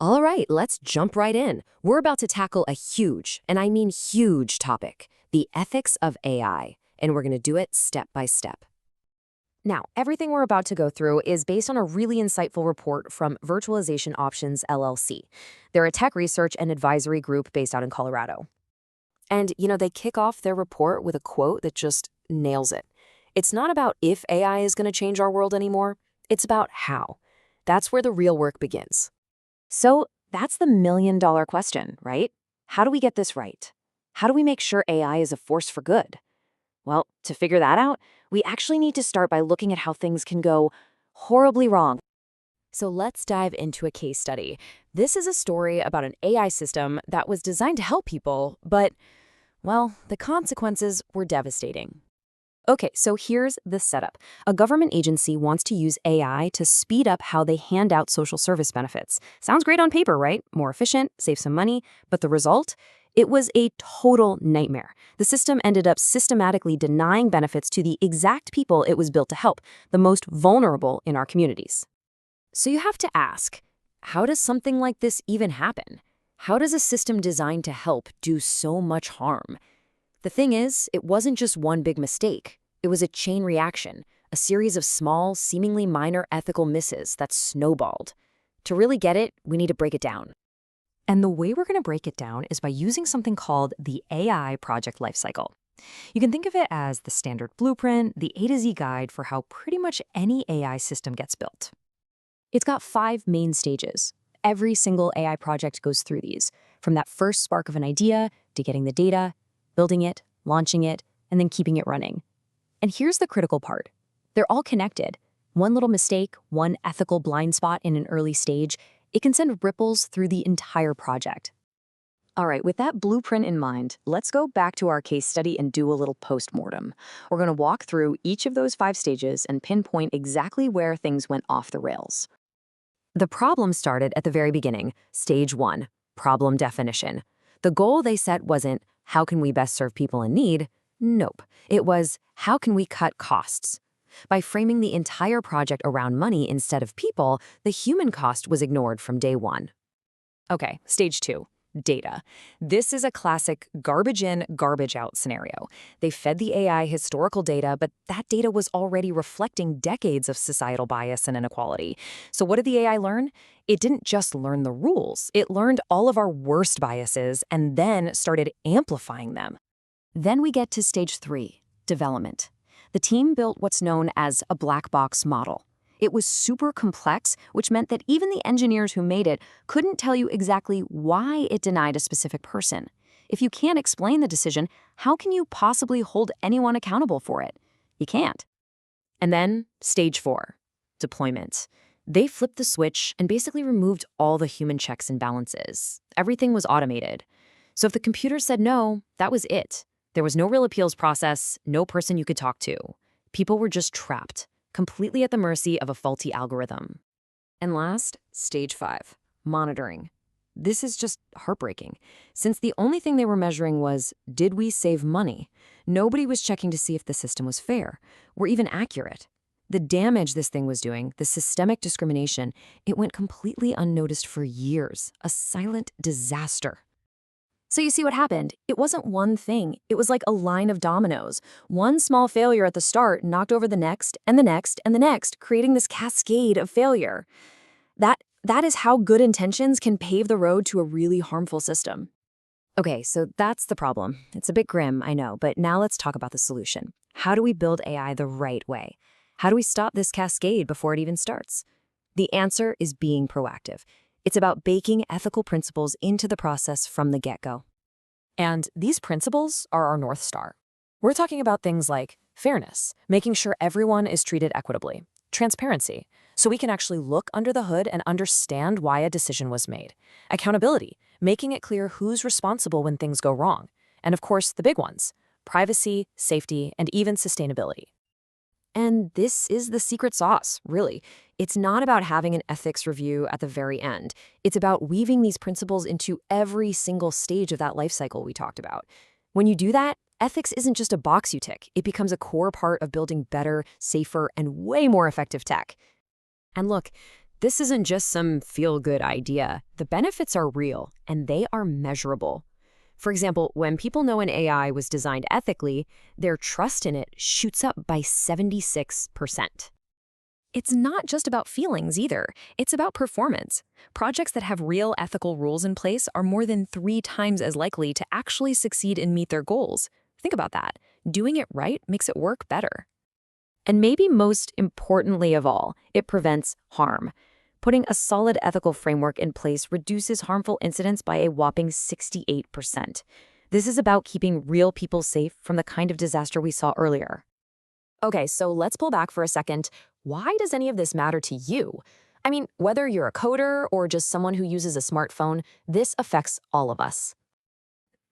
All right, let's jump right in. We're about to tackle a huge, and I mean huge topic, the ethics of AI, and we're going to do it step by step. Now, everything we're about to go through is based on a really insightful report from Virtualization Options LLC. They're a tech research and advisory group based out in Colorado. And, they kick off their report with a quote that just nails it. It's not about if AI is going to change our world anymore, it's about how. That's where the real work begins. So that's the million-dollar question, right? How do we get this right? How do we make sure AI is a force for good? Well, to figure that out, we actually need to start by looking at how things can go horribly wrong. So let's dive into a case study. This is a story about an AI system that was designed to help people, but, well, the consequences were devastating. Okay, so here's the setup. A government agency wants to use AI to speed up how they hand out social service benefits. Sounds great on paper, right? More efficient, save some money. But the result? It was a total nightmare. The system ended up systematically denying benefits to the exact people it was built to help, the most vulnerable in our communities. So you have to ask, how does something like this even happen? How does a system designed to help do so much harm? The thing is, it wasn't just one big mistake. It was a chain reaction, a series of small, seemingly minor ethical misses that snowballed. To really get it, we need to break it down. And the way we're going to break it down is by using something called the AI project lifecycle. You can think of it as the standard blueprint, the A to Z guide for how pretty much any AI system gets built. It's got 5 main stages. Every single AI project goes through these, from that first spark of an idea to getting the data, building it, launching it, and then keeping it running. And here's the critical part. They're all connected. One little mistake, one ethical blind spot in an early stage, it can send ripples through the entire project. All right, with that blueprint in mind, let's go back to our case study and do a little post-mortem. We're going to walk through each of those 5 stages and pinpoint exactly where things went off the rails. The problem started at the very beginning, stage 1, problem definition. The goal they set wasn't, how can we best serve people in need? Nope. It was, how can we cut costs? By framing the entire project around money instead of people, the human cost was ignored from day one. Okay, stage 2, data. This is a classic garbage in, garbage out scenario. They fed the AI historical data, but that data was already reflecting decades of societal bias and inequality. So what did the AI learn? It didn't just learn the rules. It learned all of our worst biases and then started amplifying them. Then we get to stage 3, development. The team built what's known as a black box model. It was super complex, which meant that even the engineers who made it couldn't tell you exactly why it denied a specific person. If you can't explain the decision, how can you possibly hold anyone accountable for it? You can't. And then, stage 4, deployment. They flipped the switch and basically removed all the human checks and balances. Everything was automated. So if the computer said no, that was it. There was no real appeals process, no person you could talk to. People were just trapped, completely at the mercy of a faulty algorithm. And last, stage 5, monitoring. This is just heartbreaking. Since the only thing they were measuring was, did we save money? Nobody was checking to see if the system was fair, or even accurate. The damage this thing was doing, the systemic discrimination, it went completely unnoticed for years, a silent disaster. So you see what happened? It wasn't one thing. It was like a line of dominoes. One small failure at the start knocked over the next, and the next, and the next, creating this cascade of failure. That is how good intentions can pave the road to a really harmful system. Okay, so that's the problem. It's a bit grim, I know, but now let's talk about the solution. How do we build AI the right way? How do we stop this cascade before it even starts? The answer is being proactive. It's about baking ethical principles into the process from the get-go. And these principles are our North Star. We're talking about things like fairness, making sure everyone is treated equitably, transparency, so we can actually look under the hood and understand why a decision was made, accountability, making it clear who's responsible when things go wrong, and of course the big ones, privacy, safety, and even sustainability. And this is the secret sauce, really. It's not about having an ethics review at the very end. It's about weaving these principles into every single stage of that life cycle we talked about. When you do that, ethics isn't just a box you tick. It becomes a core part of building better, safer, and way more effective tech. And look, This isn't just some feel-good idea. The benefits are real, and they are measurable. For example, when people know an AI was designed ethically, their trust in it shoots up by 76%. It's not just about feelings either. It's about performance. Projects that have real ethical rules in place are more than 3 times as likely to actually succeed and meet their goals. Think about that. Doing it right makes it work better. And maybe most importantly of all, it prevents harm. Putting a solid ethical framework in place reduces harmful incidents by a whopping 68%. This is about keeping real people safe from the kind of disaster we saw earlier. Okay, so let's pull back for a second. Why does any of this matter to you? I mean, whether you're a coder or just someone who uses a smartphone, this affects all of us.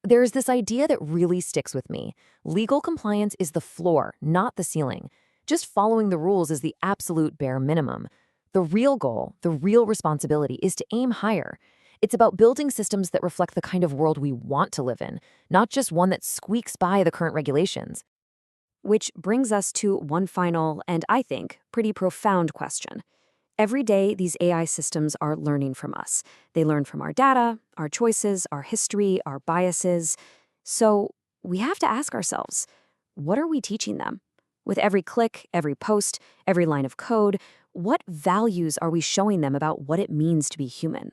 There's this idea that really sticks with me. Legal compliance is the floor, not the ceiling. Just following the rules is the absolute bare minimum. The real goal, the real responsibility, is to aim higher. It's about building systems that reflect the kind of world we want to live in, not just one that squeaks by the current regulations. Which brings us to one final, and I think, pretty profound question. Every day, these AI systems are learning from us. They learn from our data, our choices, our history, our biases. So we have to ask ourselves, what are we teaching them? With every click, every post, every line of code, what values are we showing them about what it means to be human?